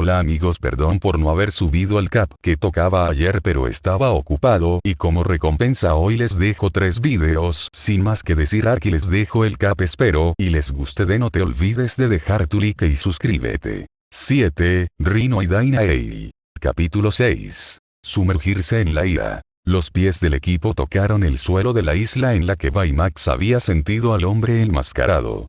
Hola amigos, perdón por no haber subido el cap que tocaba ayer, pero estaba ocupado y como recompensa hoy les dejo 3 videos. Sin más que decir, aquí les dejo el cap, espero y les guste. No te olvides de dejar tu like y suscríbete. 7. Rhino y Dyna-Heir. Capítulo 6. Sumergirse en la ira. Los pies del equipo tocaron el suelo de la isla en la que Baymax había sentido al hombre enmascarado.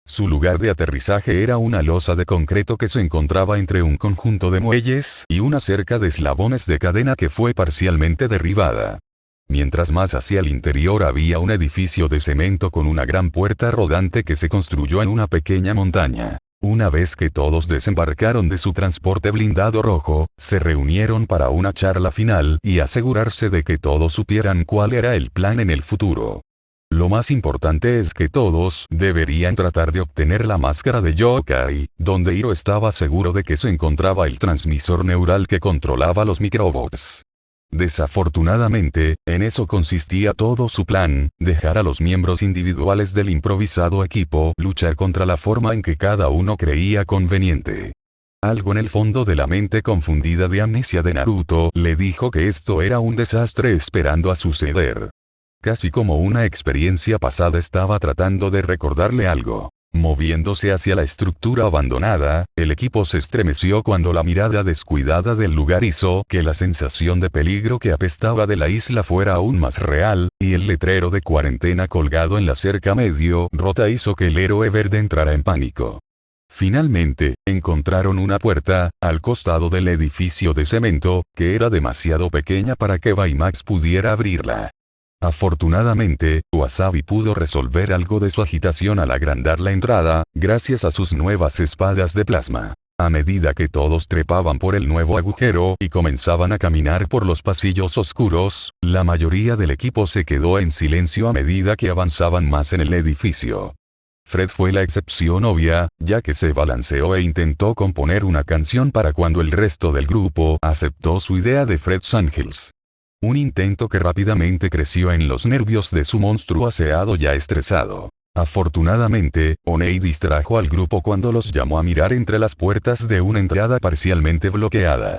Su lugar de aterrizaje era una losa de concreto que se encontraba entre un conjunto de muelles y una cerca de eslabones de cadena que fue parcialmente derribada. Mientras más hacia el interior había un edificio de cemento con una gran puerta rodante que se construyó en una pequeña montaña. Una vez que todos desembarcaron de su transporte blindado rojo, se reunieron para una charla final y asegurarse de que todos supieran cuál era el plan en el futuro. Lo más importante es que todos deberían tratar de obtener la máscara de Yokai, donde Hiro estaba seguro de que se encontraba el transmisor neural que controlaba los microbots. Desafortunadamente, en eso consistía todo su plan: dejar a los miembros individuales del improvisado equipo luchar contra la forma en que cada uno creía conveniente. Algo en el fondo de la mente confundida de amnesia de Naruto le dijo que esto era un desastre esperando a suceder. Casi como una experiencia pasada, estaba tratando de recordarle algo. Moviéndose hacia la estructura abandonada, el equipo se estremeció cuando la mirada descuidada del lugar hizo que la sensación de peligro que apestaba de la isla fuera aún más real, y el letrero de cuarentena colgado en la cerca medio rota hizo que el héroe verde entrara en pánico. Finalmente, encontraron una puerta, al costado del edificio de cemento, que era demasiado pequeña para que Baymax pudiera abrirla. Afortunadamente, Wasabi pudo resolver algo de su agitación al agrandar la entrada, gracias a sus nuevas espadas de plasma. A medida que todos trepaban por el nuevo agujero y comenzaban a caminar por los pasillos oscuros, la mayoría del equipo se quedó en silencio a medida que avanzaban más en el edificio. Fred fue la excepción obvia, ya que se balanceó e intentó componer una canción para cuando el resto del grupo aceptó su idea de Fred's Angels. Un intento que rápidamente creció en los nervios de su monstruo aseado ya estresado. Afortunadamente, Onei distrajo al grupo cuando los llamó a mirar entre las puertas de una entrada parcialmente bloqueada.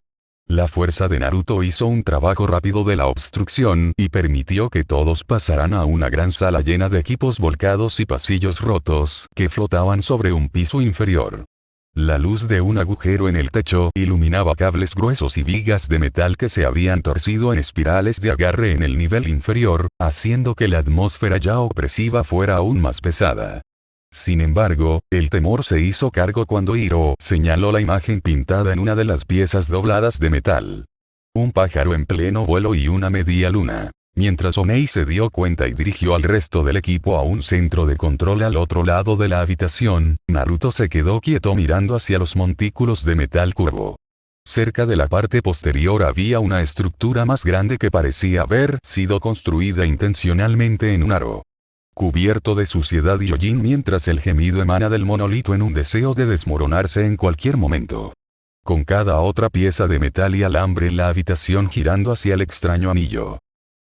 La fuerza de Naruto hizo un trabajo rápido de la obstrucción y permitió que todos pasaran a una gran sala llena de equipos volcados y pasillos rotos que flotaban sobre un piso inferior. La luz de un agujero en el techo iluminaba cables gruesos y vigas de metal que se habían torcido en espirales de agarre en el nivel inferior, haciendo que la atmósfera ya opresiva fuera aún más pesada. Sin embargo, el temor se hizo cargo cuando Hiro señaló la imagen pintada en una de las piezas dobladas de metal. Un pájaro en pleno vuelo y una media luna. Mientras Onei se dio cuenta y dirigió al resto del equipo a un centro de control al otro lado de la habitación, Naruto se quedó quieto mirando hacia los montículos de metal curvo. Cerca de la parte posterior había una estructura más grande que parecía haber sido construida intencionalmente en un aro. Cubierto de suciedad y hollín, mientras el gemido emana del monolito en un deseo de desmoronarse en cualquier momento. Con cada otra pieza de metal y alambre en la habitación girando hacia el extraño anillo.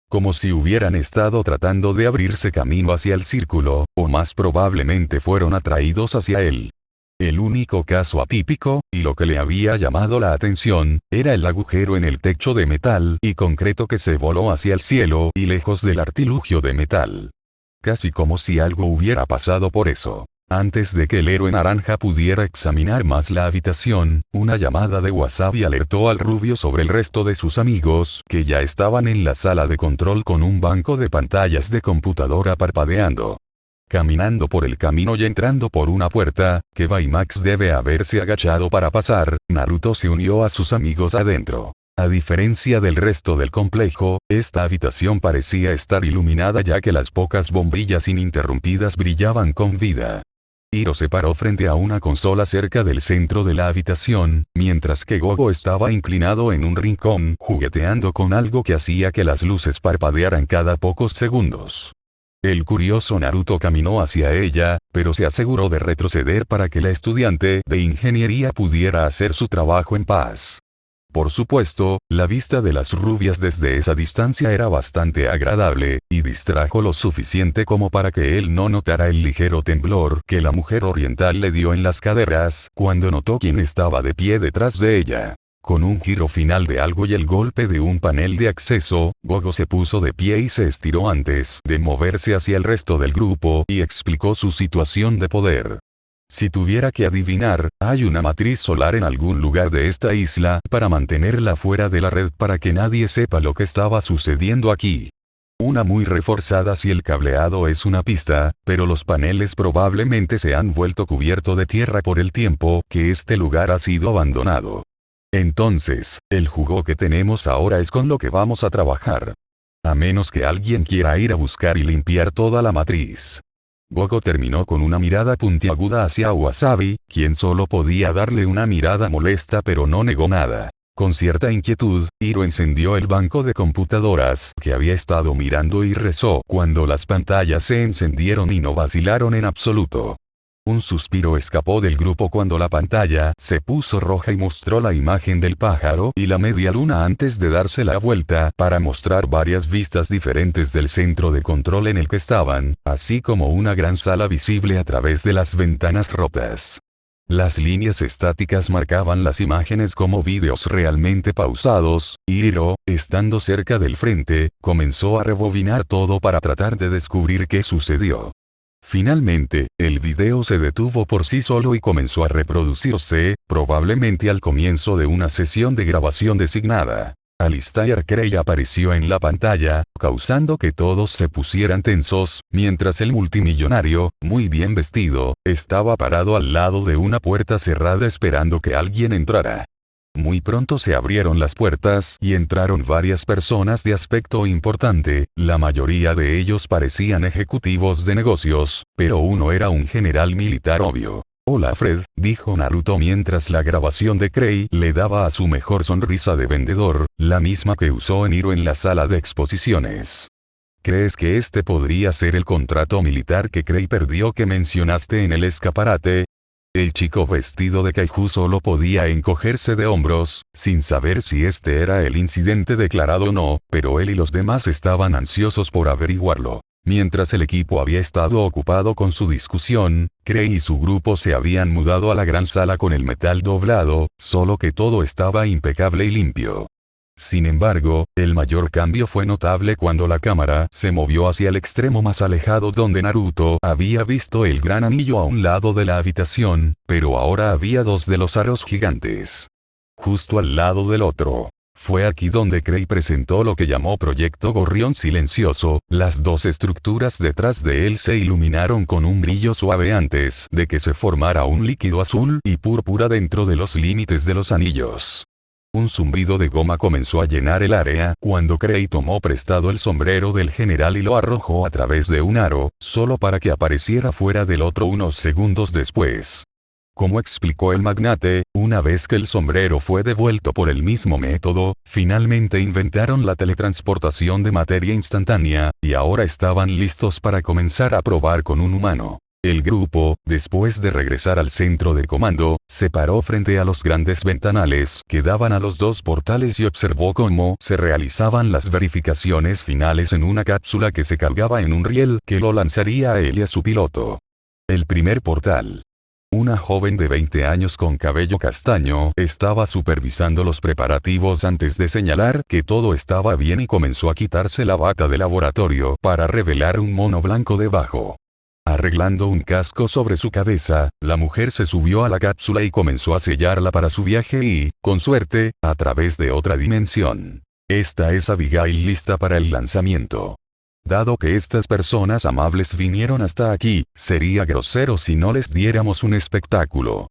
Como si hubieran estado tratando de abrirse camino hacia el círculo, o más probablemente fueron atraídos hacia él. El único caso atípico, y lo que le había llamado la atención, era el agujero en el techo de metal y concreto que se voló hacia el cielo y lejos del artilugio de metal. Casi como si algo hubiera pasado por eso. Antes de que el héroe naranja pudiera examinar más la habitación, una llamada de Wasabi alertó al rubio sobre el resto de sus amigos que ya estaban en la sala de control con un banco de pantallas de computadora parpadeando. Caminando por el camino y entrando por una puerta, que Baymax debe haberse agachado para pasar, Naruto se unió a sus amigos adentro. A diferencia del resto del complejo, esta habitación parecía estar iluminada ya que las pocas bombillas ininterrumpidas brillaban con vida. Hiro se paró frente a una consola cerca del centro de la habitación, mientras que Gogo estaba inclinado en un rincón jugueteando con algo que hacía que las luces parpadearan cada pocos segundos. El curioso Naruto caminó hacia ella, pero se aseguró de retroceder para que la estudiante de ingeniería pudiera hacer su trabajo en paz. Por supuesto, la vista de las rubias desde esa distancia era bastante agradable, y distrajo lo suficiente como para que él no notara el ligero temblor que la mujer oriental le dio en las caderas cuando notó quién estaba de pie detrás de ella. Con un giro final de algo y el golpe de un panel de acceso, Gogo se puso de pie y se estiró antes de moverse hacia el resto del grupo y explicó su situación de poder. Si tuviera que adivinar, hay una matriz solar en algún lugar de esta isla para mantenerla fuera de la red para que nadie sepa lo que estaba sucediendo aquí. Una muy reforzada si el cableado es una pista, pero los paneles probablemente se han vuelto cubierto de tierra por el tiempo que este lugar ha sido abandonado. Entonces, el jugo que tenemos ahora es con lo que vamos a trabajar. A menos que alguien quiera ir a buscar y limpiar toda la matriz. Gogo terminó con una mirada puntiaguda hacia Wasabi, quien solo podía darle una mirada molesta pero no negó nada. Con cierta inquietud, Hiro encendió el banco de computadoras que había estado mirando y rezó cuando las pantallas se encendieron y no vacilaron en absoluto. Un suspiro escapó del grupo cuando la pantalla se puso roja y mostró la imagen del pájaro y la media luna antes de darse la vuelta para mostrar varias vistas diferentes del centro de control en el que estaban, así como una gran sala visible a través de las ventanas rotas. Las líneas estáticas marcaban las imágenes como vídeos realmente pausados, y Hiro, estando cerca del frente, comenzó a rebobinar todo para tratar de descubrir qué sucedió. Finalmente, el video se detuvo por sí solo y comenzó a reproducirse, probablemente al comienzo de una sesión de grabación designada. Alistair Crey apareció en la pantalla, causando que todos se pusieran tensos, mientras el multimillonario, muy bien vestido, estaba parado al lado de una puerta cerrada esperando que alguien entrara. Muy pronto se abrieron las puertas y entraron varias personas de aspecto importante, la mayoría de ellos parecían ejecutivos de negocios, pero uno era un general militar obvio. «Hola Fred», dijo Naruto mientras la grabación de Crey le daba a su mejor sonrisa de vendedor, la misma que usó en Hiro en la sala de exposiciones. ¿Crees que este podría ser el contrato militar que Crey perdió que mencionaste en el escaparate? El chico vestido de kaiju solo podía encogerse de hombros, sin saber si este era el incidente declarado o no, pero él y los demás estaban ansiosos por averiguarlo. Mientras el equipo había estado ocupado con su discusión, Crey y su grupo se habían mudado a la gran sala con el metal doblado, solo que todo estaba impecable y limpio. Sin embargo, el mayor cambio fue notable cuando la cámara se movió hacia el extremo más alejado donde Naruto había visto el gran anillo a un lado de la habitación, pero ahora había dos de los aros gigantes. Justo al lado del otro. Fue aquí donde Crey presentó lo que llamó Proyecto Gorrión Silencioso, las dos estructuras detrás de él se iluminaron con un brillo suave antes de que se formara un líquido azul y púrpura dentro de los límites de los anillos. Un zumbido de goma comenzó a llenar el área cuando Crey tomó prestado el sombrero del general y lo arrojó a través de un aro, solo para que apareciera fuera del otro unos segundos después. Como explicó el magnate, una vez que el sombrero fue devuelto por el mismo método, finalmente inventaron la teletransportación de materia instantánea, y ahora estaban listos para comenzar a probar con un humano. El grupo, después de regresar al centro de comando, se paró frente a los grandes ventanales que daban a los dos portales y observó cómo se realizaban las verificaciones finales en una cápsula que se cargaba en un riel que lo lanzaría a él y a su piloto. El primer portal. Una joven de 20 años con cabello castaño estaba supervisando los preparativos antes de señalar que todo estaba bien y comenzó a quitarse la bata de laboratorio para revelar un mono blanco debajo. Arreglando un casco sobre su cabeza, la mujer se subió a la cápsula y comenzó a sellarla para su viaje y, con suerte, a través de otra dimensión. Esta es Abigail lista para el lanzamiento. Dado que estas personas amables vinieron hasta aquí, sería grosero si no les diéramos un espectáculo.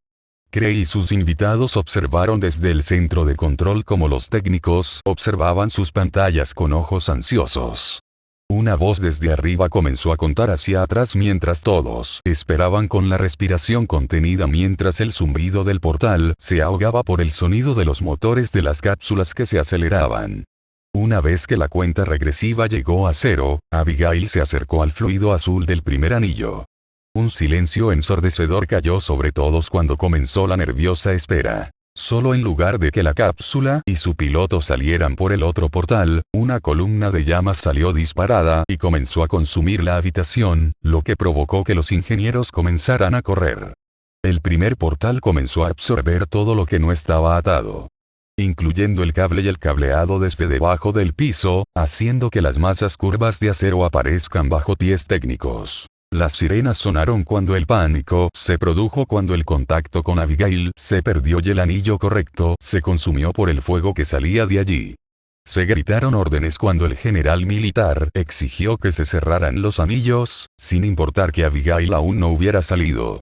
Crey y sus invitados observaron desde el centro de control como los técnicos observaban sus pantallas con ojos ansiosos. Una voz desde arriba comenzó a contar hacia atrás mientras todos esperaban con la respiración contenida mientras el zumbido del portal se ahogaba por el sonido de los motores de las cápsulas que se aceleraban. Una vez que la cuenta regresiva llegó a 0, Abigail se acercó al fluido azul del primer anillo. Un silencio ensordecedor cayó sobre todos cuando comenzó la nerviosa espera. Solo en lugar de que la cápsula y su piloto salieran por el otro portal, una columna de llamas salió disparada y comenzó a consumir la habitación, lo que provocó que los ingenieros comenzaran a correr. El primer portal comenzó a absorber todo lo que no estaba atado, incluyendo el cable y el cableado desde debajo del piso, haciendo que las masas curvas de acero aparezcan bajo pies técnicos. Las sirenas sonaron cuando el pánico se produjo cuando el contacto con Abigail se perdió y el anillo correcto se consumió por el fuego que salía de allí. Se gritaron órdenes cuando el general militar exigió que se cerraran los anillos, sin importar que Abigail aún no hubiera salido.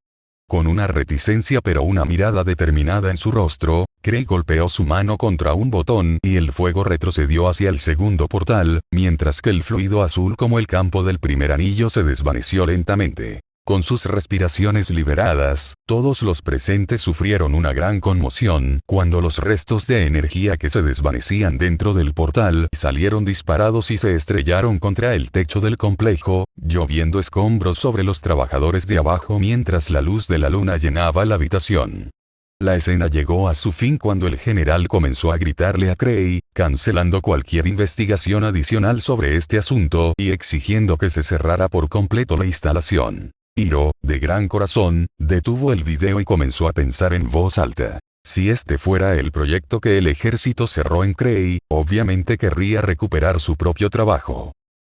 Con una reticencia pero una mirada determinada en su rostro, Craig golpeó su mano contra un botón y el fuego retrocedió hacia el segundo portal, mientras que el fluido azul como el campo del primer anillo se desvaneció lentamente. Con sus respiraciones liberadas, todos los presentes sufrieron una gran conmoción cuando los restos de energía que se desvanecían dentro del portal salieron disparados y se estrellaron contra el techo del complejo, lloviendo escombros sobre los trabajadores de abajo mientras la luz de la luna llenaba la habitación. La escena llegó a su fin cuando el general comenzó a gritarle a Craig, cancelando cualquier investigación adicional sobre este asunto y exigiendo que se cerrara por completo la instalación. Hiro, de gran corazón, detuvo el video y comenzó a pensar en voz alta. Si este fuera el proyecto que el ejército cerró en Craig, obviamente querría recuperar su propio trabajo.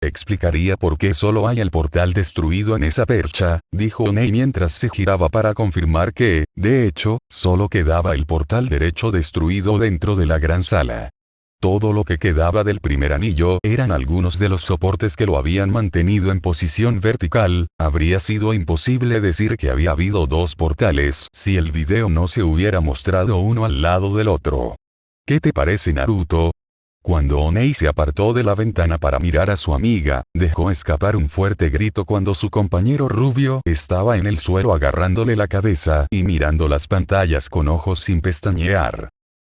Explicaría por qué solo hay el portal destruido en esa percha, dijo O'Neill mientras se giraba para confirmar que, de hecho, solo quedaba el portal derecho destruido dentro de la gran sala. Todo lo que quedaba del primer anillo eran algunos de los soportes que lo habían mantenido en posición vertical. Habría sido imposible decir que había habido dos portales si el video no se hubiera mostrado uno al lado del otro. ¿Qué te parece, Naruto? Cuando O'Neill se apartó de la ventana para mirar a su amiga, dejó escapar un fuerte grito cuando su compañero rubio estaba en el suelo agarrándole la cabeza y mirando las pantallas con ojos sin pestañear.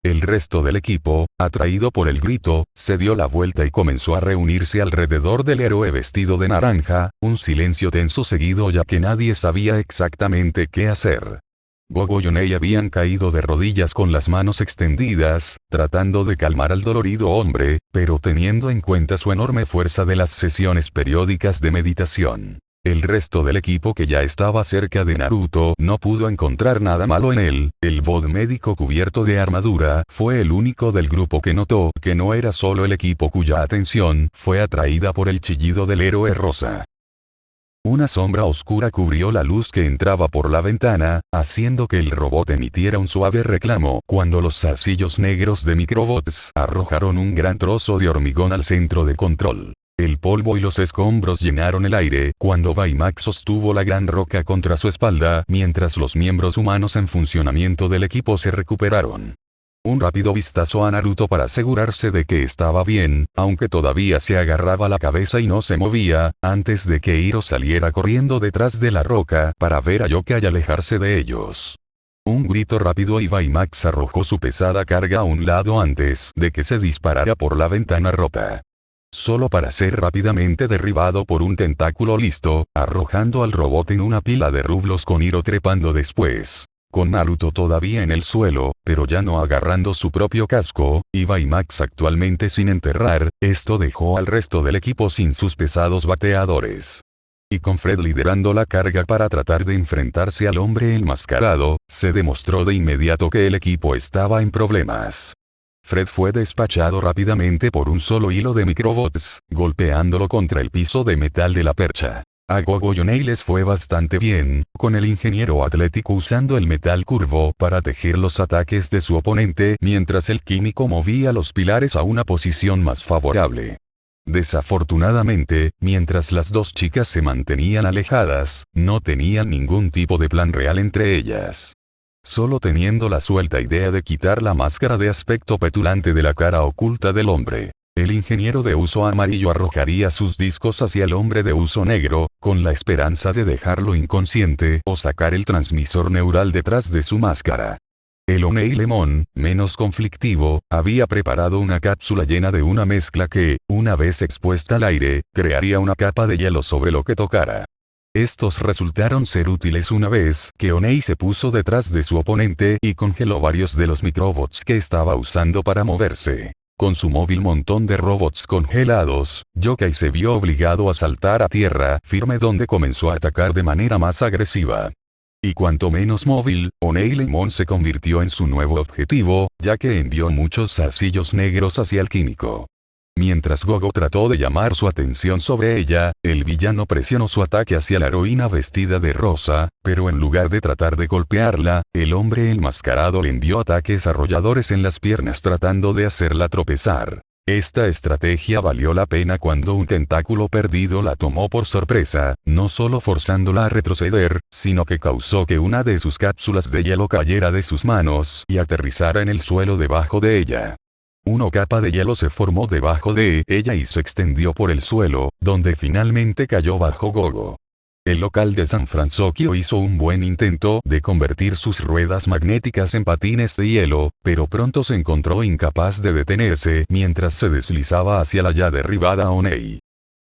El resto del equipo, atraído por el grito, se dio la vuelta y comenzó a reunirse alrededor del héroe vestido de naranja, un silencio tenso seguido ya que nadie sabía exactamente qué hacer. Gogo y O'Neill habían caído de rodillas con las manos extendidas, tratando de calmar al dolorido hombre, pero teniendo en cuenta su enorme fuerza de las sesiones periódicas de meditación. El resto del equipo que ya estaba cerca de Naruto no pudo encontrar nada malo en él. El bot médico cubierto de armadura fue el único del grupo que notó que no era solo el equipo cuya atención fue atraída por el chillido del héroe rosa. Una sombra oscura cubrió la luz que entraba por la ventana, haciendo que el robot emitiera un suave reclamo cuando los zarcillos negros de microbots arrojaron un gran trozo de hormigón al centro de control. El polvo y los escombros llenaron el aire cuando Baymax sostuvo la gran roca contra su espalda mientras los miembros humanos en funcionamiento del equipo se recuperaron. Un rápido vistazo a Naruto para asegurarse de que estaba bien, aunque todavía se agarraba la cabeza y no se movía, antes de que Hiro saliera corriendo detrás de la roca para ver a Yoka y alejarse de ellos. Un grito rápido y Baymax arrojó su pesada carga a un lado antes de que se disparara por la ventana rota. Solo para ser rápidamente derribado por un tentáculo listo, arrojando al robot en una pila de rublos con Hiro trepando después. Con Naruto todavía en el suelo, pero ya no agarrando su propio casco, y Baymax actualmente sin enterrar, esto dejó al resto del equipo sin sus pesados bateadores. Y con Fred liderando la carga para tratar de enfrentarse al hombre enmascarado, se demostró de inmediato que el equipo estaba en problemas. Fred fue despachado rápidamente por un solo hilo de microbots, golpeándolo contra el piso de metal de la percha. A Gogo y O'Neill les fue bastante bien, con el ingeniero atlético usando el metal curvo para tejer los ataques de su oponente mientras el químico movía los pilares a una posición más favorable. Desafortunadamente, mientras las dos chicas se mantenían alejadas, no tenían ningún tipo de plan real entre ellas. Solo teniendo la suelta idea de quitar la máscara de aspecto petulante de la cara oculta del hombre. El ingeniero de uso amarillo arrojaría sus discos hacia el hombre de uso negro, con la esperanza de dejarlo inconsciente o sacar el transmisor neural detrás de su máscara. El O'Neill Lemon, menos conflictivo, había preparado una cápsula llena de una mezcla que, una vez expuesta al aire, crearía una capa de hielo sobre lo que tocara. Estos resultaron ser útiles una vez que Onei se puso detrás de su oponente y congeló varios de los microbots que estaba usando para moverse. Con su móvil montón de robots congelados, Yokai se vio obligado a saltar a tierra firme donde comenzó a atacar de manera más agresiva. Y cuanto menos móvil, Onei Lemon se convirtió en su nuevo objetivo, ya que envió muchos zarcillos negros hacia el químico. Mientras Gogo trató de llamar su atención sobre ella, el villano presionó su ataque hacia la heroína vestida de rosa, pero en lugar de tratar de golpearla, el hombre enmascarado le envió ataques arrolladores en las piernas tratando de hacerla tropezar. Esta estrategia valió la pena cuando un tentáculo perdido la tomó por sorpresa, no solo forzándola a retroceder, sino que causó que una de sus cápsulas de hielo cayera de sus manos y aterrizara en el suelo debajo de ella. Una capa de hielo se formó debajo de ella y se extendió por el suelo, donde finalmente cayó bajo Gogo. El local de San Francisco hizo un buen intento de convertir sus ruedas magnéticas en patines de hielo, pero pronto se encontró incapaz de detenerse mientras se deslizaba hacia la ya derribada Onei.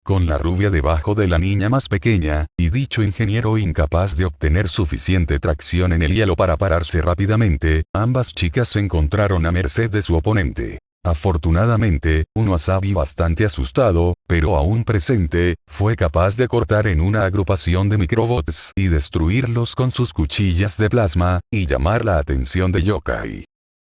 Con la rubia debajo de la niña más pequeña, y dicho ingeniero incapaz de obtener suficiente tracción en el hielo para pararse rápidamente, ambas chicas se encontraron a merced de su oponente. Afortunadamente, un Wasabi bastante asustado, pero aún presente, fue capaz de cortar en una agrupación de microbots y destruirlos con sus cuchillas de plasma, y llamar la atención de Yokai.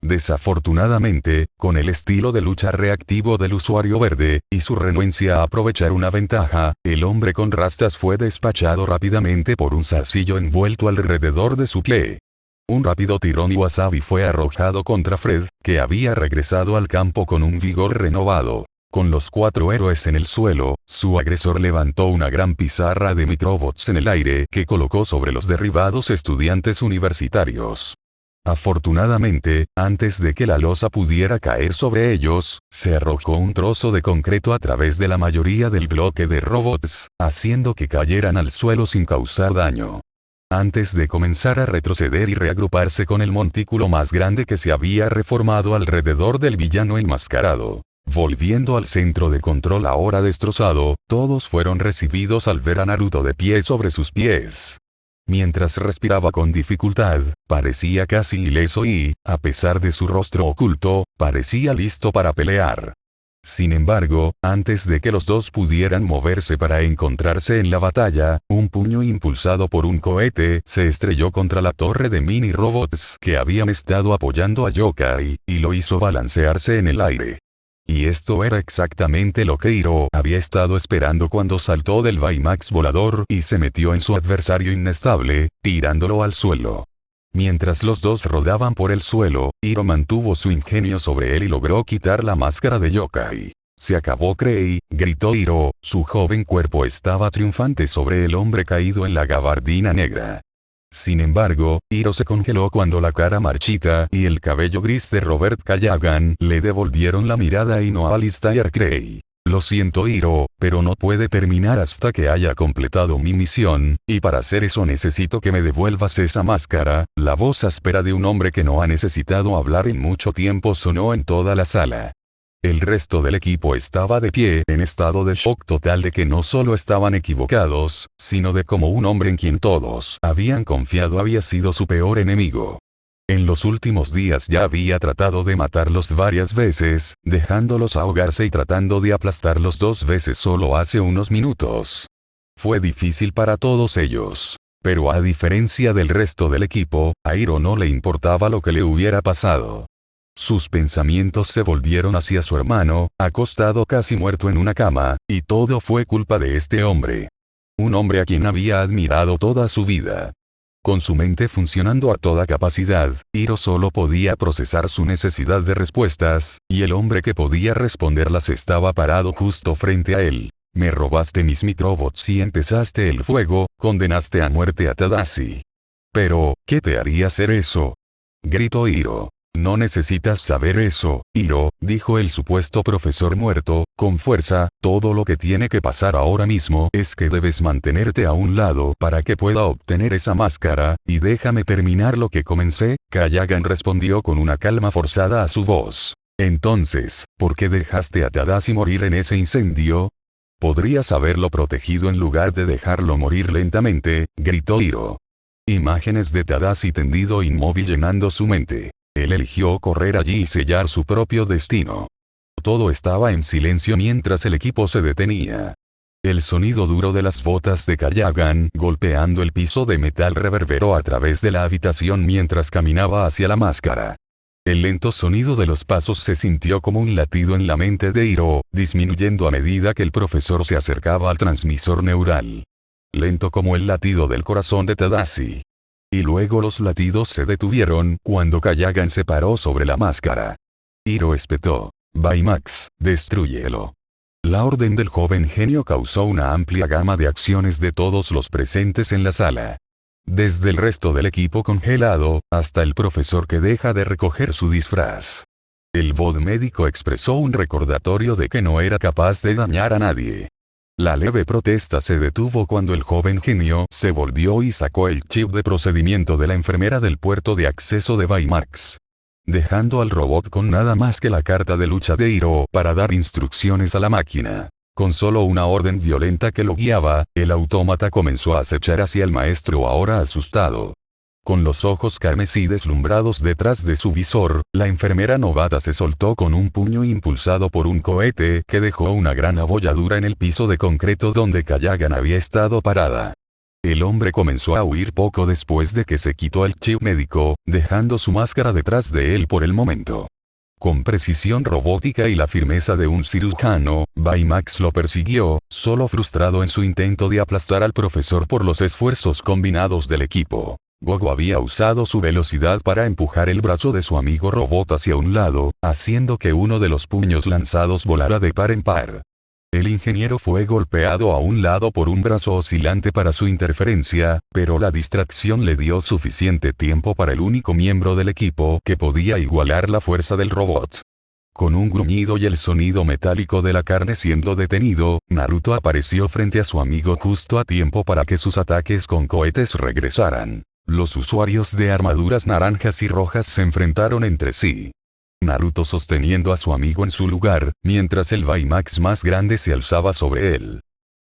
Desafortunadamente, con el estilo de lucha reactivo del usuario verde, y su renuencia a aprovechar una ventaja, el hombre con rastas fue despachado rápidamente por un zarcillo envuelto alrededor de su pie. Un rápido tirón y Wasabi fue arrojado contra Fred, que había regresado al campo con un vigor renovado. Con los 4 héroes en el suelo, su agresor levantó una gran pizarra de microbots en el aire que colocó sobre los derribados estudiantes universitarios. Afortunadamente, antes de que la losa pudiera caer sobre ellos, se arrojó un trozo de concreto a través de la mayoría del bloque de robots, haciendo que cayeran al suelo sin causar daño. Antes de comenzar a retroceder y reagruparse con el montículo más grande que se había reformado alrededor del villano enmascarado. Volviendo al centro de control ahora destrozado, todos fueron recibidos al ver a Naruto de pie sobre sus pies. Mientras respiraba con dificultad, parecía casi ileso y, a pesar de su rostro oculto, parecía listo para pelear. Sin embargo, antes de que los dos pudieran moverse para encontrarse en la batalla, un puño impulsado por un cohete se estrelló contra la torre de mini robots que habían estado apoyando a Yokai, y lo hizo balancearse en el aire. Y esto era exactamente lo que Hiro había estado esperando cuando saltó del Baymax volador y se metió en su adversario inestable, tirándolo al suelo. Mientras los dos rodaban por el suelo, Hiro mantuvo su ingenio sobre él y logró quitar la máscara de Yokai. Se acabó Krei, gritó Hiro, su joven cuerpo estaba triunfante sobre el hombre caído en la gabardina negra. Sin embargo, Hiro se congeló cuando la cara marchita y el cabello gris de Robert Kayagan le devolvieron la mirada y no a Alistair Krei. Lo siento Hiro, pero no puede terminar hasta que haya completado mi misión, y para hacer eso necesito que me devuelvas esa máscara. La voz áspera de un hombre que no ha necesitado hablar en mucho tiempo sonó en toda la sala. El resto del equipo estaba de pie en estado de shock total de que no solo estaban equivocados, sino de cómo un hombre en quien todos habían confiado había sido su peor enemigo. En los últimos días ya había tratado de matarlos varias veces, dejándolos ahogarse y tratando de aplastarlos 2 veces solo hace unos minutos. Fue difícil para todos ellos. Pero a diferencia del resto del equipo, a Hiro no le importaba lo que le hubiera pasado. Sus pensamientos se volvieron hacia su hermano, acostado casi muerto en una cama, y todo fue culpa de este hombre. Un hombre a quien había admirado toda su vida. Con su mente funcionando a toda capacidad, Hiro solo podía procesar su necesidad de respuestas, y el hombre que podía responderlas estaba parado justo frente a él. Me robaste mis microbots y empezaste el fuego, condenaste a muerte a Tadashi. Pero, ¿qué te haría hacer eso? Gritó Hiro. No necesitas saber eso, Hiro, dijo el supuesto profesor muerto, con fuerza. Todo lo que tiene que pasar ahora mismo es que debes mantenerte a un lado para que pueda obtener esa máscara, y déjame terminar lo que comencé. Kayagan respondió con una calma forzada a su voz. Entonces, ¿por qué dejaste a Tadashi morir en ese incendio? Podrías haberlo protegido en lugar de dejarlo morir lentamente, gritó Hiro. Imágenes de Tadashi tendido inmóvil llenando su mente. Él eligió correr allí y sellar su propio destino. Todo estaba en silencio mientras el equipo se detenía. El sonido duro de las botas de Kayagan golpeando el piso de metal reverberó a través de la habitación mientras caminaba hacia la máscara. El lento sonido de los pasos se sintió como un latido en la mente de Hiro, disminuyendo a medida que el profesor se acercaba al transmisor neural. Lento como el latido del corazón de Tadashi. Y luego los latidos se detuvieron cuando Kayagan se paró sobre la máscara. Hiro espetó. Baymax, destrúyelo. La orden del joven genio causó una amplia gama de acciones de todos los presentes en la sala. Desde el resto del equipo congelado, hasta el profesor que deja de recoger su disfraz. El bot médico expresó un recordatorio de que no era capaz de dañar a nadie. La leve protesta se detuvo cuando el joven genio se volvió y sacó el chip de procedimiento de la enfermera del puerto de acceso de Baymax. Dejando al robot con nada más que la carta de lucha de Hiro para dar instrucciones a la máquina. Con solo una orden violenta que lo guiaba, el autómata comenzó a acechar hacia el maestro ahora asustado. Con los ojos carmesí deslumbrados detrás de su visor, la enfermera novata se soltó con un puño impulsado por un cohete que dejó una gran abolladura en el piso de concreto donde Kayagan había estado parada. El hombre comenzó a huir poco después de que se quitó el chip médico, dejando su máscara detrás de él por el momento. Con precisión robótica y la firmeza de un cirujano, Baymax lo persiguió, solo frustrado en su intento de aplastar al profesor por los esfuerzos combinados del equipo. Gogo había usado su velocidad para empujar el brazo de su amigo robot hacia un lado, haciendo que uno de los puños lanzados volara de par en par. El ingeniero fue golpeado a un lado por un brazo oscilante para su interferencia, pero la distracción le dio suficiente tiempo para el único miembro del equipo que podía igualar la fuerza del robot. Con un gruñido y el sonido metálico de la carne siendo detenido, Naruto apareció frente a su amigo justo a tiempo para que sus ataques con cohetes regresaran. Los usuarios de armaduras naranjas y rojas se enfrentaron entre sí. Naruto sosteniendo a su amigo en su lugar, mientras el Baymax más grande se alzaba sobre él.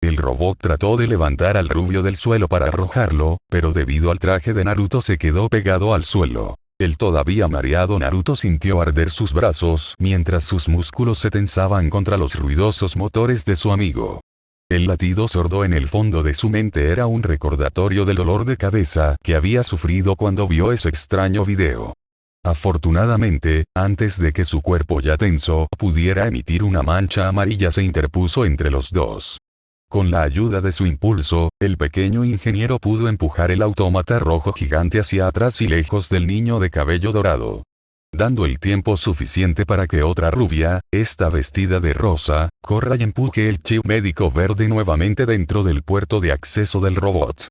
El robot trató de levantar al rubio del suelo para arrojarlo, pero debido al traje de Naruto se quedó pegado al suelo. El todavía mareado Naruto sintió arder sus brazos mientras sus músculos se tensaban contra los ruidosos motores de su amigo. El latido sordo en el fondo de su mente era un recordatorio del dolor de cabeza que había sufrido cuando vio ese extraño video. Afortunadamente, antes de que su cuerpo ya tenso pudiera emitir una mancha amarilla se interpuso entre los dos. Con la ayuda de su impulso, el pequeño ingeniero pudo empujar el autómata rojo gigante hacia atrás y lejos del niño de cabello dorado. Dando el tiempo suficiente para que otra rubia, esta vestida de rosa, corra y empuje el chip médico verde nuevamente dentro del puerto de acceso del robot.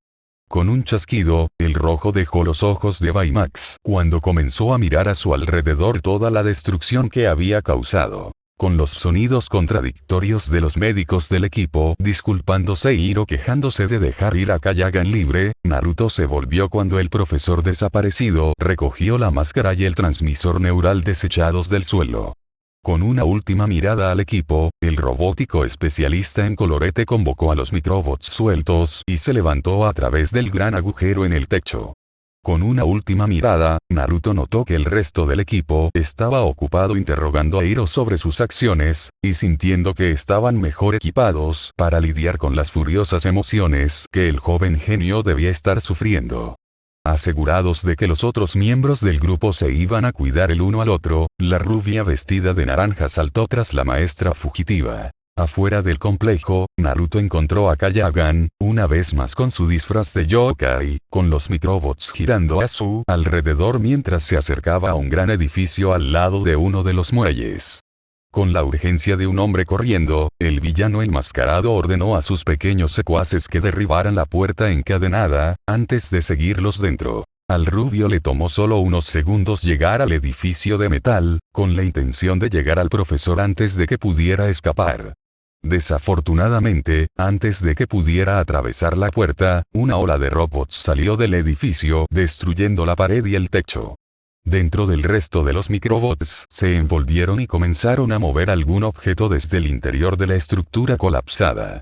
Con un chasquido, el rojo dejó los ojos de Baymax cuando comenzó a mirar a su alrededor toda la destrucción que había causado. Con los sonidos contradictorios de los médicos del equipo disculpándose y Hiro quejándose de dejar ir a Kayagan libre, Naruto se volvió cuando el profesor desaparecido recogió la máscara y el transmisor neural desechados del suelo. Con una última mirada al equipo, el robótico especialista en colorete convocó a los microbots sueltos y se levantó a través del gran agujero en el techo. Con una última mirada, Naruto notó que el resto del equipo estaba ocupado interrogando a Hiro sobre sus acciones, y sintiendo que estaban mejor equipados para lidiar con las furiosas emociones que el joven genio debía estar sufriendo. Asegurados de que los otros miembros del grupo se iban a cuidar el uno al otro, la rubia vestida de naranja saltó tras la maestra fugitiva. Afuera del complejo, Naruto encontró a Kayagan, una vez más con su disfraz de yokai, con los microbots girando a su alrededor mientras se acercaba a un gran edificio al lado de uno de los muelles. Con la urgencia de un hombre corriendo, el villano enmascarado ordenó a sus pequeños secuaces que derribaran la puerta encadenada, antes de seguirlos dentro. Al rubio le tomó solo unos segundos llegar al edificio de metal, con la intención de llegar al profesor antes de que pudiera escapar. Desafortunadamente, antes de que pudiera atravesar la puerta, una ola de robots salió del edificio destruyendo la pared y el techo. Dentro del resto de los microbots se envolvieron y comenzaron a mover algún objeto desde el interior de la estructura colapsada.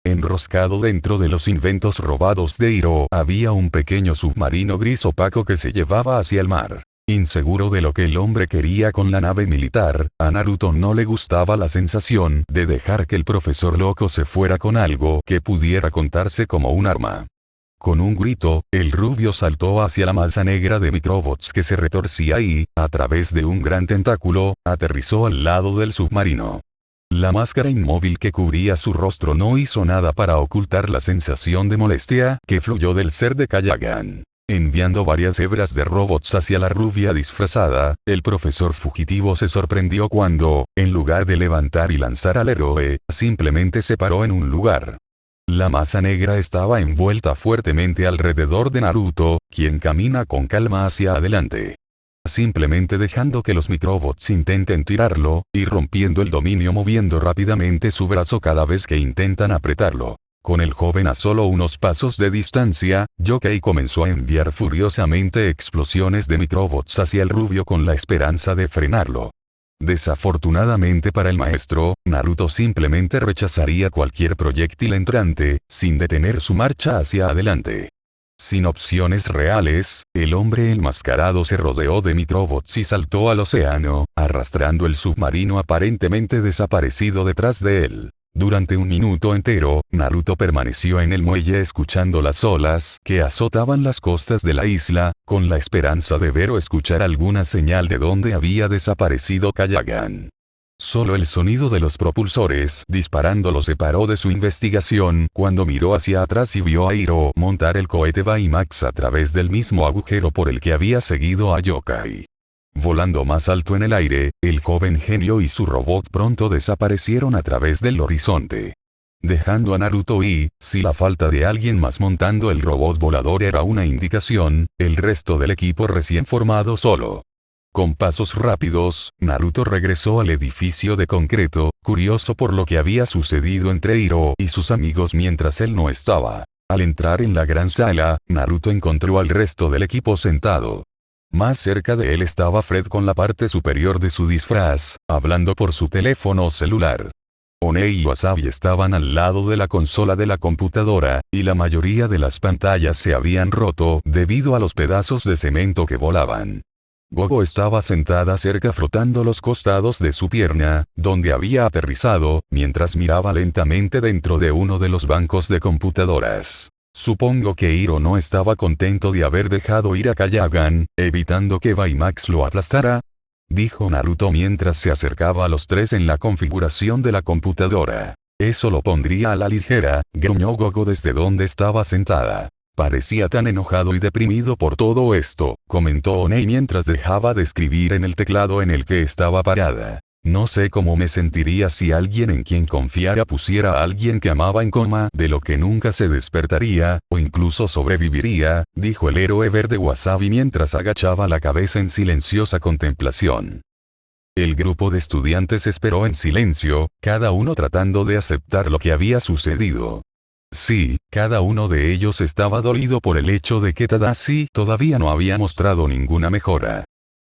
Enroscado dentro de los inventos robados de Hiro había un pequeño submarino gris opaco que se llevaba hacia el mar. Inseguro de lo que el hombre quería con la nave militar, a Naruto no le gustaba la sensación de dejar que el profesor loco se fuera con algo que pudiera contarse como un arma. Con un grito, el rubio saltó hacia la masa negra de microbots que se retorcía y, a través de un gran tentáculo, aterrizó al lado del submarino. La máscara inmóvil que cubría su rostro no hizo nada para ocultar la sensación de molestia que fluyó del ser de Kayagan. Enviando varias hebras de robots hacia la rubia disfrazada, el profesor fugitivo se sorprendió cuando, en lugar de levantar y lanzar al héroe, simplemente se paró en un lugar. La masa negra estaba envuelta fuertemente alrededor de Naruto, quien camina con calma hacia adelante. Simplemente dejando que los microbots intenten tirarlo, y rompiendo el dominio moviendo rápidamente su brazo cada vez que intentan apretarlo. Con el joven a solo unos pasos de distancia, Yokai comenzó a enviar furiosamente explosiones de microbots hacia el rubio con la esperanza de frenarlo. Desafortunadamente para el maestro, Naruto simplemente rechazaría cualquier proyectil entrante, sin detener su marcha hacia adelante. Sin opciones reales, el hombre enmascarado se rodeó de microbots y saltó al océano, arrastrando el submarino aparentemente desaparecido detrás de él. Durante un minuto entero, Naruto permaneció en el muelle escuchando las olas que azotaban las costas de la isla, con la esperanza de ver o escuchar alguna señal de dónde había desaparecido Kayagan. Solo el sonido de los propulsores disparando lo separó de su investigación cuando miró hacia atrás y vio a Hiro montar el cohete Baymax a través del mismo agujero por el que había seguido a Yokai. Volando más alto en el aire, el joven genio y su robot pronto desaparecieron a través del horizonte. Dejando a Naruto y, si la falta de alguien más montando el robot volador era una indicación, el resto del equipo recién formado solo. Con pasos rápidos, Naruto regresó al edificio de concreto, curioso por lo que había sucedido entre Hiro y sus amigos mientras él no estaba. Al entrar en la gran sala, Naruto encontró al resto del equipo sentado. Más cerca de él estaba Fred con la parte superior de su disfraz, hablando por su teléfono celular. One y Wasabi estaban al lado de la consola de la computadora, y la mayoría de las pantallas se habían roto debido a los pedazos de cemento que volaban. Gogo estaba sentada cerca frotando los costados de su pierna, donde había aterrizado, mientras miraba lentamente dentro de uno de los bancos de computadoras. Supongo que Hiro no estaba contento de haber dejado ir a Kayagan, evitando que Baymax lo aplastara, dijo Naruto mientras se acercaba a los tres en la configuración de la computadora. Eso lo pondría a la ligera, gruñó Gogo desde donde estaba sentada. Parecía tan enojado y deprimido por todo esto, comentó Onei mientras dejaba de escribir en el teclado en el que estaba parada. No sé cómo me sentiría si alguien en quien confiara pusiera a alguien que amaba en coma de lo que nunca se despertaría, o incluso sobreviviría, dijo el héroe verde Wasabi mientras agachaba la cabeza en silenciosa contemplación. El grupo de estudiantes esperó en silencio, cada uno tratando de aceptar lo que había sucedido. Sí, cada uno de ellos estaba dolido por el hecho de que Tadashi todavía no había mostrado ninguna mejora.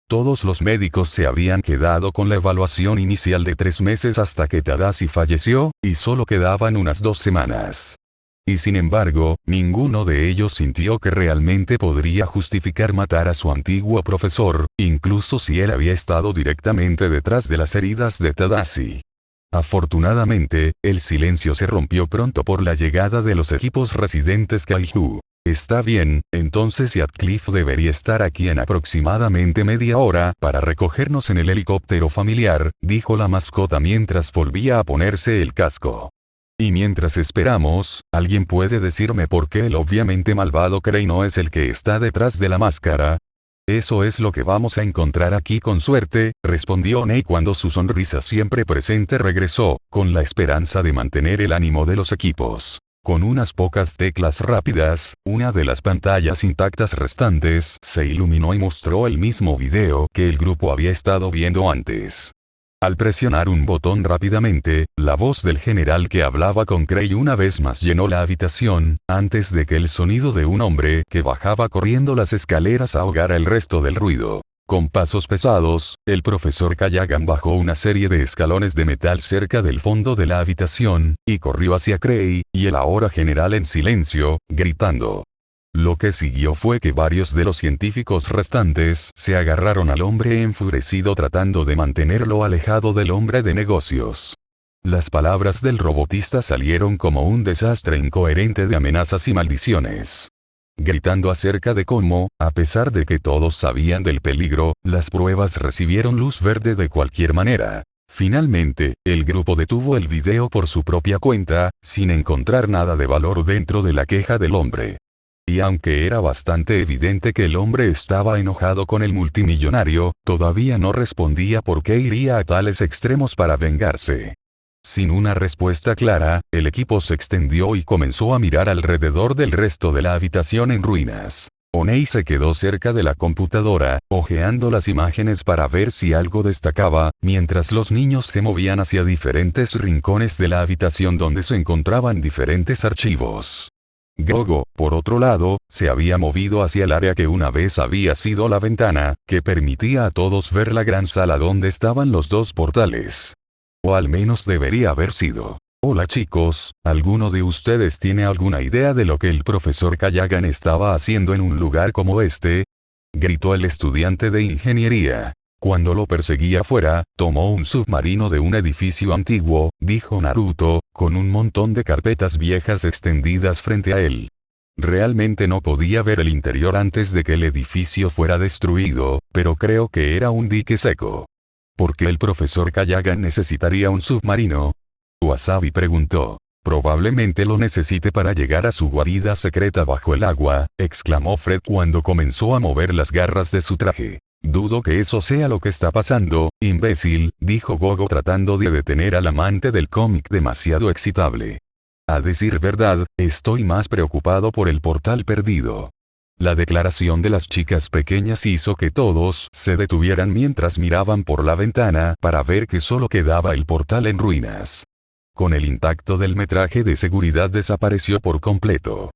Todos los médicos se habían quedado con la evaluación inicial de 3 meses hasta que Tadashi falleció, y solo quedaban unas 2 semanas. Y sin embargo, ninguno de ellos sintió que realmente podría justificar matar a su antiguo profesor, incluso si él había estado directamente detrás de las heridas de Tadashi. Afortunadamente, el silencio se rompió pronto por la llegada de los equipos residentes Kaiju. Está bien, entonces Radcliffe debería estar aquí en aproximadamente media hora para recogernos en el helicóptero familiar, dijo la mascota mientras volvía a ponerse el casco. Y mientras esperamos, ¿alguien puede decirme por qué el obviamente malvado Krei no es el que está detrás de la máscara? Eso es lo que vamos a encontrar aquí con suerte, respondió Nei cuando su sonrisa siempre presente regresó, con la esperanza de mantener el ánimo de los equipos. Con unas pocas teclas rápidas, una de las pantallas intactas restantes se iluminó y mostró el mismo video que el grupo había estado viendo antes. Al presionar un botón rápidamente, la voz del general que hablaba con Krei una vez más llenó la habitación, antes de que el sonido de un hombre que bajaba corriendo las escaleras ahogara el resto del ruido. Con pasos pesados, el profesor Kayagan bajó una serie de escalones de metal cerca del fondo de la habitación, y corrió hacia Cray, y el ahora general en silencio, gritando. Lo que siguió fue que varios de los científicos restantes se agarraron al hombre enfurecido tratando de mantenerlo alejado del hombre de negocios. Las palabras del robotista salieron como un desastre incoherente de amenazas y maldiciones. Gritando acerca de cómo, a pesar de que todos sabían del peligro, las pruebas recibieron luz verde de cualquier manera. Finalmente, el grupo detuvo el video por su propia cuenta, sin encontrar nada de valor dentro de la queja del hombre. Y aunque era bastante evidente que el hombre estaba enojado con el multimillonario, todavía no respondía por qué iría a tales extremos para vengarse. Sin una respuesta clara, el equipo se extendió y comenzó a mirar alrededor del resto de la habitación en ruinas. Oney se quedó cerca de la computadora, hojeando las imágenes para ver si algo destacaba, mientras los niños se movían hacia diferentes rincones de la habitación donde se encontraban diferentes archivos. Gogo, por otro lado, se había movido hacia el área que una vez había sido la ventana, que permitía a todos ver la gran sala donde estaban los dos portales. O al menos debería haber sido. Hola chicos, ¿alguno de ustedes tiene alguna idea de lo que el profesor Kayagan estaba haciendo en un lugar como este? Gritó el estudiante de ingeniería. Cuando lo perseguía afuera, tomó un submarino de un edificio antiguo, dijo Naruto, con un montón de carpetas viejas extendidas frente a él. Realmente no podía ver el interior antes de que el edificio fuera destruido, pero creo que era un dique seco. ¿Por qué el profesor Kayagan necesitaría un submarino? Wasabi preguntó. Probablemente lo necesite para llegar a su guarida secreta bajo el agua, exclamó Fred cuando comenzó a mover las garras de su traje. Dudo que eso sea lo que está pasando, imbécil, dijo Gogo tratando de detener al amante del cómic demasiado excitable. A decir verdad, estoy más preocupado por el portal perdido. La declaración de las chicas pequeñas hizo que todos se detuvieran mientras miraban por la ventana para ver que solo quedaba el portal en ruinas. Con el intacto del metraje de seguridad desapareció por completo.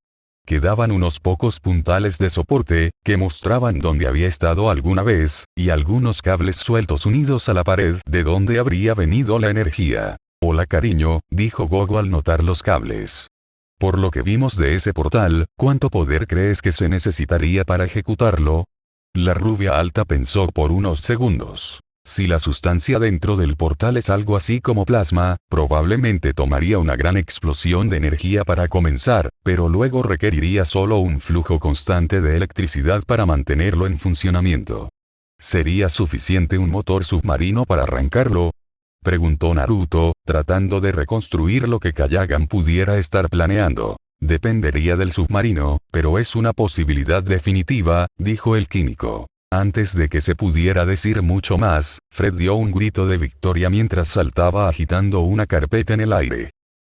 Quedaban unos pocos puntales de soporte, que mostraban dónde había estado alguna vez, y algunos cables sueltos unidos a la pared de donde habría venido la energía. Hola cariño, dijo Gogo al notar los cables. Por lo que vimos de ese portal, ¿cuánto poder crees que se necesitaría para ejecutarlo? La rubia alta pensó por unos segundos. Si la sustancia dentro del portal es algo así como plasma, probablemente tomaría una gran explosión de energía para comenzar, pero luego requeriría solo un flujo constante de electricidad para mantenerlo en funcionamiento. ¿Sería suficiente un motor submarino para arrancarlo? Preguntó Naruto, tratando de reconstruir lo que Kayagan pudiera estar planeando. Dependería del submarino, pero es una posibilidad definitiva, dijo el químico. Antes de que se pudiera decir mucho más, Fred dio un grito de victoria mientras saltaba agitando una carpeta en el aire.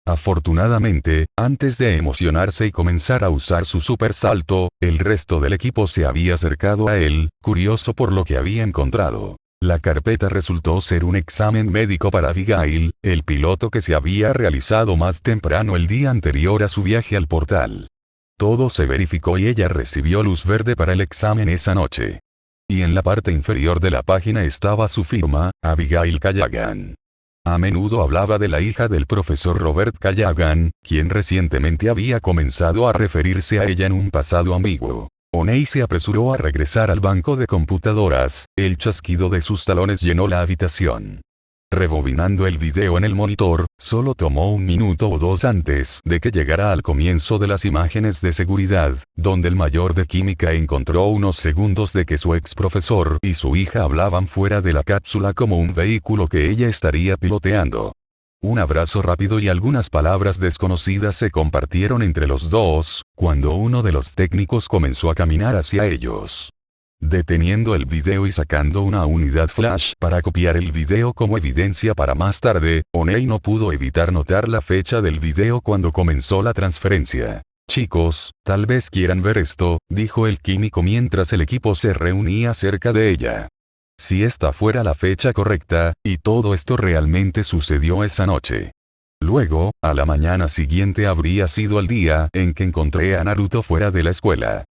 Afortunadamente, antes de emocionarse y comenzar a usar su super salto, el resto del equipo se había acercado a él, curioso por lo que había encontrado. La carpeta resultó ser un examen médico para Abigail, el piloto que se había realizado más temprano el día anterior a su viaje al portal. Todo se verificó y ella recibió luz verde para el examen esa noche. Y en la parte inferior de la página estaba su firma, Abigail Kayagan. A menudo hablaba de la hija del profesor Robert Kayagan, quien recientemente había comenzado a referirse a ella en un pasado ambiguo. Oney se apresuró a regresar al banco de computadoras, el chasquido de sus talones llenó la habitación. Rebobinando el video en el monitor, solo tomó un minuto o dos antes de que llegara al comienzo de las imágenes de seguridad, donde el mayor de química encontró unos segundos de que su ex profesor y su hija hablaban fuera de la cápsula como un vehículo que ella estaría piloteando. Un abrazo rápido y algunas palabras desconocidas se compartieron entre los dos, cuando uno de los técnicos comenzó a caminar hacia ellos. Deteniendo el video y sacando una unidad flash para copiar el video como evidencia para más tarde, Oney no pudo evitar notar la fecha del video cuando comenzó la transferencia. Chicos, tal vez quieran ver esto, dijo el químico mientras el equipo se reunía cerca de ella. Si esta fuera la fecha correcta, y todo esto realmente sucedió esa noche. Luego, a la mañana siguiente habría sido el día en que encontré a Naruto fuera de la escuela.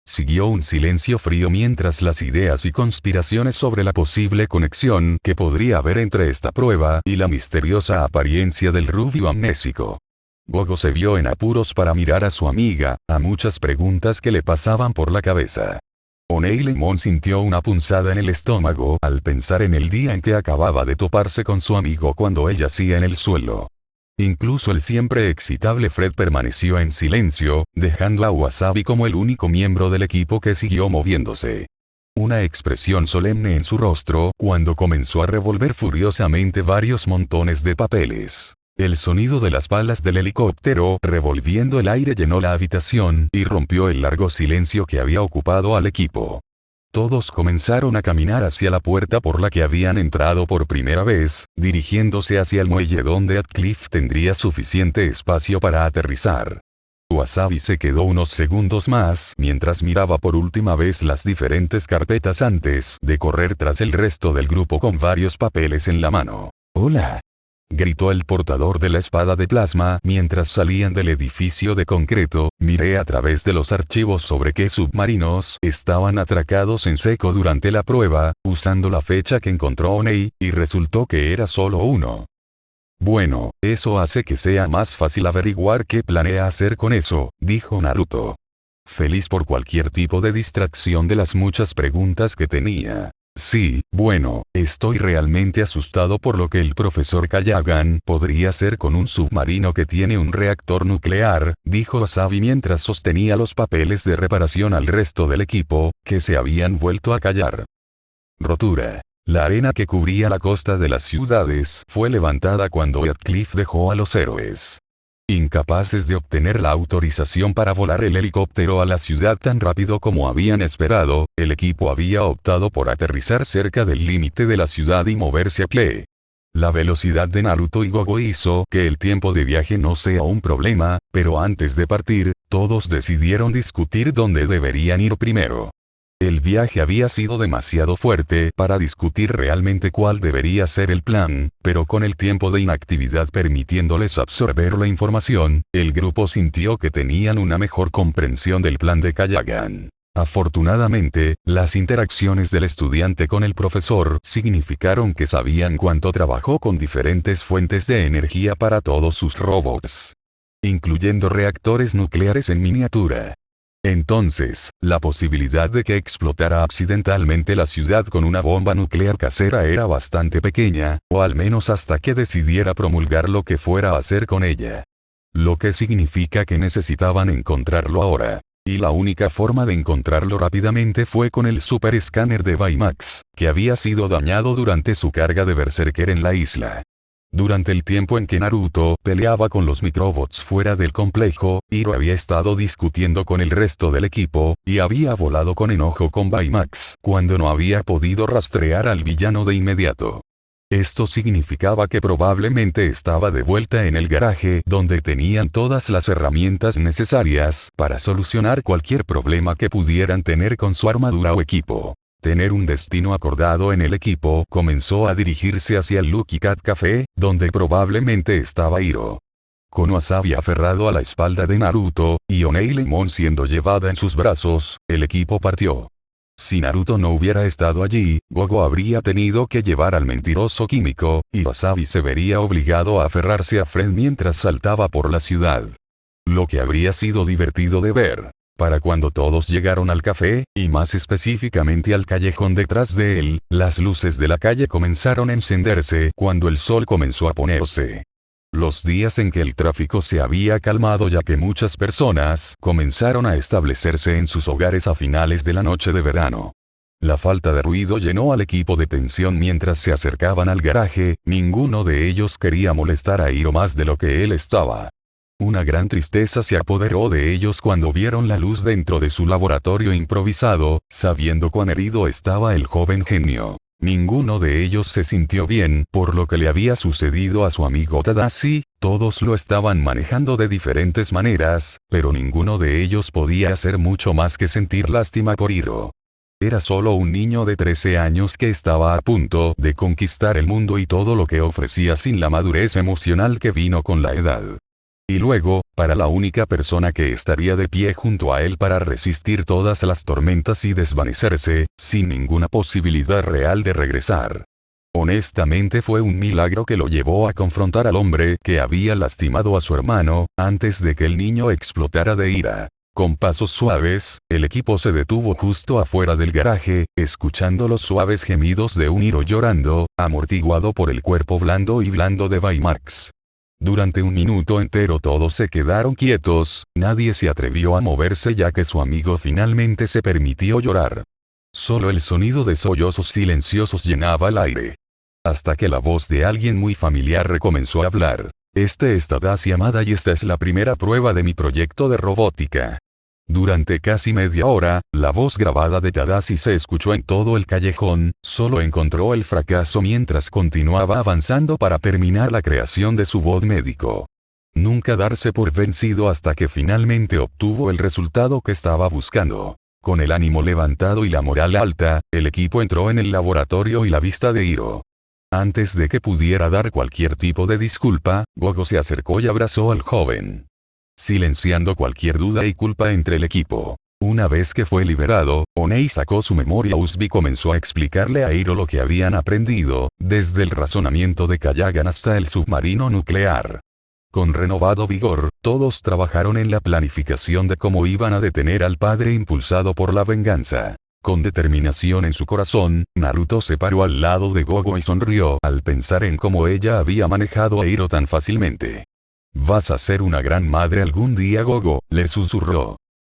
Siguió un silencio frío mientras las ideas y conspiraciones sobre la posible conexión que podría haber entre esta prueba y la misteriosa apariencia del rubio amnésico. Gogo se vio en apuros para mirar a su amiga, a muchas preguntas que le pasaban por la cabeza. Oneilemon sintió una punzada en el estómago al pensar en el día en que acababa de toparse con su amigo cuando él yacía en el suelo. Incluso el siempre excitable Fred permaneció en silencio, dejando a Wasabi como el único miembro del equipo que siguió moviéndose. Una expresión solemne en su rostro cuando comenzó a revolver furiosamente varios montones de papeles. El sonido de las balas del helicóptero revolviendo el aire llenó la habitación y rompió el largo silencio que había ocupado al equipo. Todos comenzaron a caminar hacia la puerta por la que habían entrado por primera vez, dirigiéndose hacia el muelle donde Radcliffe tendría suficiente espacio para aterrizar. Wasabi se quedó unos segundos más mientras miraba por última vez las diferentes carpetas antes de correr tras el resto del grupo con varios papeles en la mano. «¡Hola!», gritó el portador de la espada de plasma mientras salían del edificio de concreto. Miré a través de los archivos sobre qué submarinos estaban atracados en seco durante la prueba, usando la fecha que encontró Onei, y resultó que era solo uno. Bueno, eso hace que sea más fácil averiguar qué planea hacer con eso, dijo Naruto. Feliz por cualquier tipo de distracción de las muchas preguntas que tenía. Sí, bueno, estoy realmente asustado por lo que el profesor Kayagan podría hacer con un submarino que tiene un reactor nuclear, dijo Wasabi mientras sostenía los papeles de reparación al resto del equipo, que se habían vuelto a callar. Rotura. La arena que cubría la costa de las ciudades fue levantada cuando Radcliffe dejó a los héroes. Incapaces de obtener la autorización para volar el helicóptero a la ciudad tan rápido como habían esperado, el equipo había optado por aterrizar cerca del límite de la ciudad y moverse a pie. La velocidad de Naruto y Gogo hizo que el tiempo de viaje no sea un problema, pero antes de partir, todos decidieron discutir dónde deberían ir primero. El viaje había sido demasiado fuerte para discutir realmente cuál debería ser el plan, pero con el tiempo de inactividad permitiéndoles absorber la información, el grupo sintió que tenían una mejor comprensión del plan de Kayagan. Afortunadamente, las interacciones del estudiante con el profesor significaron que sabían cuánto trabajó con diferentes fuentes de energía para todos sus robots, incluyendo reactores nucleares en miniatura. Entonces, la posibilidad de que explotara accidentalmente la ciudad con una bomba nuclear casera era bastante pequeña, o al menos hasta que decidiera promulgar lo que fuera a hacer con ella. Lo que significa que necesitaban encontrarlo ahora. Y la única forma de encontrarlo rápidamente fue con el super escáner de Baymax, que había sido dañado durante su carga de Berserker en la isla. Durante el tiempo en que Naruto peleaba con los microbots fuera del complejo, Hiro había estado discutiendo con el resto del equipo, y había volado con enojo con Baymax cuando no había podido rastrear al villano de inmediato. Esto significaba que probablemente estaba de vuelta en el garaje donde tenían todas las herramientas necesarias para solucionar cualquier problema que pudieran tener con su armadura o equipo. Tener un destino acordado en el equipo, comenzó a dirigirse hacia el Lucky Cat Café, donde probablemente estaba Hiro. Con Wasabi aferrado a la espalda de Naruto, y Oneilemon siendo llevada en sus brazos, el equipo partió. Si Naruto no hubiera estado allí, Gogo habría tenido que llevar al mentiroso químico, y Wasabi se vería obligado a aferrarse a Fred mientras saltaba por la ciudad. Lo que habría sido divertido de ver. Para cuando todos llegaron al café, y más específicamente al callejón detrás de él, las luces de la calle comenzaron a encenderse cuando el sol comenzó a ponerse. Los días en que el tráfico se había calmado ya que muchas personas comenzaron a establecerse en sus hogares a finales de la noche de verano. La falta de ruido llenó al equipo de tensión mientras se acercaban al garaje, ninguno de ellos quería molestar a Hiro más de lo que él estaba. Una gran tristeza se apoderó de ellos cuando vieron la luz dentro de su laboratorio improvisado, sabiendo cuán herido estaba el joven genio. Ninguno de ellos se sintió bien por lo que le había sucedido a su amigo Tadashi, todos lo estaban manejando de diferentes maneras, pero ninguno de ellos podía hacer mucho más que sentir lástima por Hiro. Era solo un niño de 13 años que estaba a punto de conquistar el mundo y todo lo que ofrecía sin la madurez emocional que vino con la edad. Y luego, para la única persona que estaría de pie junto a él para resistir todas las tormentas y desvanecerse, sin ninguna posibilidad real de regresar. Honestamente fue un milagro que lo llevó a confrontar al hombre que había lastimado a su hermano, antes de que el niño explotara de ira. Con pasos suaves, el equipo se detuvo justo afuera del garaje, escuchando los suaves gemidos de un Hiro llorando, amortiguado por el cuerpo blando de Baymax. Durante un minuto entero todos se quedaron quietos, nadie se atrevió a moverse ya que su amigo finalmente se permitió llorar. Solo el sonido de sollozos silenciosos llenaba el aire. Hasta que la voz de alguien muy familiar recomenzó a hablar. Este es Tadashi Amada y esta es la primera prueba de mi proyecto de robótica. Durante casi media hora, la voz grabada de Tadashi se escuchó en todo el callejón, solo encontró el fracaso mientras continuaba avanzando para terminar la creación de su bot médico. Nunca darse por vencido hasta que finalmente obtuvo el resultado que estaba buscando. Con el ánimo levantado y la moral alta, el equipo entró en el laboratorio y la vista de Hiro. Antes de que pudiera dar cualquier tipo de disculpa, Gogo se acercó y abrazó al joven, silenciando cualquier duda y culpa entre el equipo. Una vez que fue liberado, Onei sacó su memoria USB y comenzó a explicarle a Hiro lo que habían aprendido, desde el razonamiento de Kayagan hasta el submarino nuclear. Con renovado vigor, todos trabajaron en la planificación de cómo iban a detener al padre impulsado por la venganza. Con determinación en su corazón, Naruto se paró al lado de Gogo y sonrió al pensar en cómo ella había manejado a Hiro tan fácilmente. «Vas a ser una gran madre algún día, Gogo», le susurró.